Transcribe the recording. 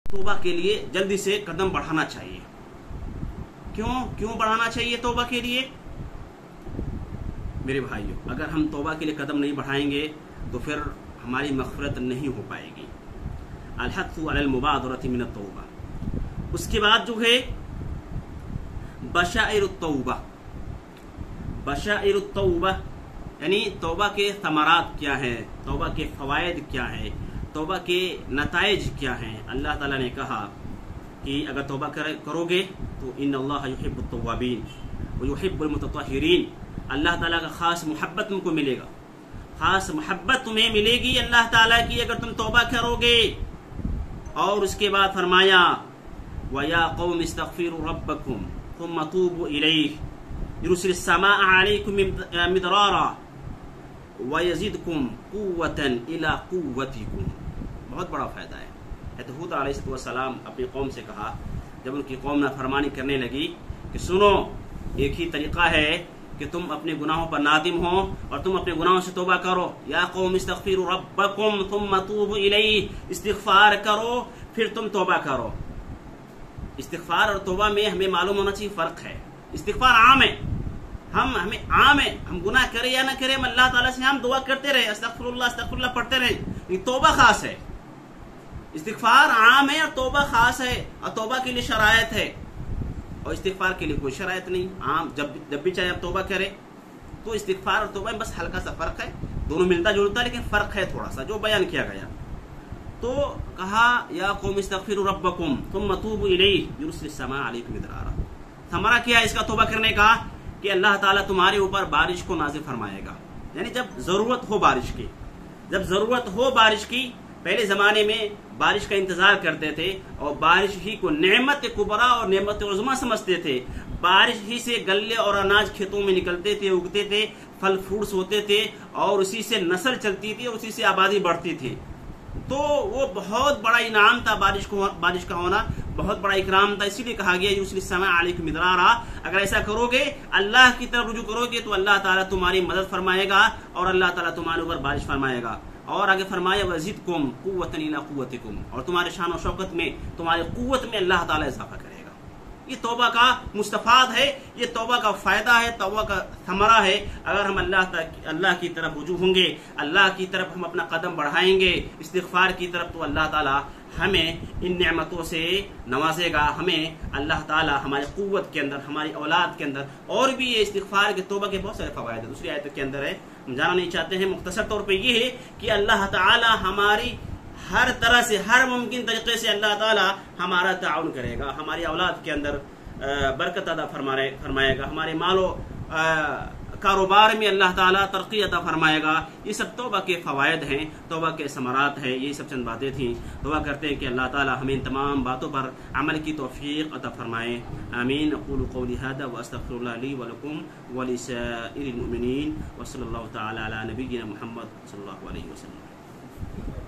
توبہ کے لیے جلدی سے قدم بڑھانا چاہیے. کیوں بڑھانا چاہیے توبہ کے لیے؟ میرے بھائیوں، اگر ہم توبہ کے لیے قدم نہیں بڑھائیں گے تو پھر ہماری مغفرت نہیں ہو پائے گی. الحث علی المبادرۃ من التوبہ. اس کے بعد جو ہے بشائر التوبہ. بشائر التوبہ یعنی توبہ کے ثمرات کیا ہیں، توبہ کے فوائد کیا ہیں، توبہ کے نتائج کیا ہیں. اللہ تعالیٰ نے کہا کہ اگر توبہ کرو گے تو ان اللہ یحب التوابین ویحب المتطہرین. اللہ تعالیٰ کا خاص محبت تم کو ملے گا، خاص محبت تمہیں ملے گی اللہ تعالیٰ کی اگر تم توبہ کرو گے. اور اس کے بعد فرمایا وَيَا قَوْمِ اسْتَغْفِرُوا رَبَّكُمْ ثُمَّ تُوبُوا إِلَيْهِ يُرْسِلِ السَّمَاءَ عَلَيْكُمْ مِدْرَارًا وَيَزِدْكُمْ قُوَّةً إِلَىٰ قُوَّتِكُمْ. بہت بڑا فائدہ ہے. حود علیہ السلام اپنی قوم سے کہا جب ان کی قوم نافرمانی کرنے لگی کہ سنو، ایک ہی طریقہ ہے کہ تم اپنے گناہوں پر نادم ہو اور تم اپنے گناہوں سے توبہ کرو. یا قوم استغفروا ربکم ثم توبوا الیہ. استغفار کرو پھر تم توبہ کرو. استغفار اور توبہ میں ہمیں معلوم ہونا چاہیے فرق ہے. استغفار عام ہے، ہمیں عام ہے، ہم گناہ کریں یا نہ کریں ہم اللہ تعالیٰ سے ہم دعا کرتے رہے، استغفر اللہ پڑھتے رہے. لیکن توبہ خاص ہے. استغفار عام ہے اور توبہ خاص ہے، اور توبہ کے لیے شرائط ہے اور استغفار کے لیے کوئی شرائط نہیں. عام جب بھی چاہے آپ توبہ کریں. تو استغفار اور توبہ میں بس ہلکا سا فرق ہے، دونوں ملتا جلتا لیکن فرق ہے تھوڑا سا جو بیان کیا گیا. تو کہا یا قوم استغفروا ربکم ثم توبوا الیہ یرسل السماء علیکم مدرارا. ثمرہ کیا ہے اس کا توبہ کرنے کا؟ کہ اللہ تعالیٰ تمہارے اوپر بارش کو نازل فرمائے گا. یعنی جب ضرورت ہو بارش کی، جب ضرورت ہو بارش کی. پہلے زمانے میں بارش کا انتظار کرتے تھے اور بارش ہی کو نعمت کبرا اور نعمت عظمیٰ سمجھتے تھے. بارش ہی سے غلے اور اناج کھیتوں میں نکلتے تھے، اگتے تھے، پھل فروٹس ہوتے تھے اور اسی سے نسل چلتی تھی اور اسی سے آبادی بڑھتی تھی. تو وہ بہت بڑا انعام تھا بارش کا ہونا، بہت بڑا اکرام تھا. اسی لیے کہا گیا یرسل السماء علیکم مدرارا. اگر ایسا کرو گے، اللہ کی طرف رجوع کرو گے تو اللہ تعالیٰ تمہاری مدد فرمائے گا اور اللہ تعالیٰ تمہارے اوپر بارش فرمائے گا. اور آگے فرمایا وَزِدْكُمْ قُوَّةً إِلَىٰ قُوَّتِكُمْ. اور تمہارے شان و شوکت میں، تمہاری قوت میں اللہ تعالیٰ اضافہ کرے گا. یہ توبہ کا مستفاد ہے، یہ توبہ کا فائدہ ہے، توبہ کا ثمرہ ہے. اگر ہم اللہ کی طرف رجوع ہوں گے، اللہ کی طرف ہم اپنا قدم بڑھائیں گے استغفار کی طرف، تو اللہ تعالیٰ ہمیں ان نعمتوں سے نوازے گا. ہمیں اللہ تعالیٰ ہماری قوت کے اندر، ہماری اولاد کے اندر، اور بھی یہ استغفار کے توبہ کے بہت سارے فوائد ہیں. دوسری آیت کے اندر ہے، ہم جانا نہیں چاہتے ہیں. مختصر طور پہ یہ ہے کہ اللہ تعالیٰ ہماری ہر طرح سے، ہر ممکن طریقے سے اللہ تعالیٰ ہمارا تعاون کرے گا. ہماری اولاد کے اندر برکت عطا فرمائے گا. ہمارے مال و کاروبار میں اللہ تعالیٰ ترقی عطا فرمائے گا. یہ سب توبہ کے فوائد ہیں، توبہ کے ثمرات ہیں. یہ سب چند باتیں تھیں. دعا کرتے ہیں کہ اللہ تعالیٰ ہمیں ان تمام باتوں پر عمل کی توفیق عطا فرمائے. آمین. اقول قولی ھذا واستغفر اللہ لی ولکم ولسائر المؤمنین وصلی اللہ تعالی علی نبینا محمد صلی اللہ علیہ وسلم.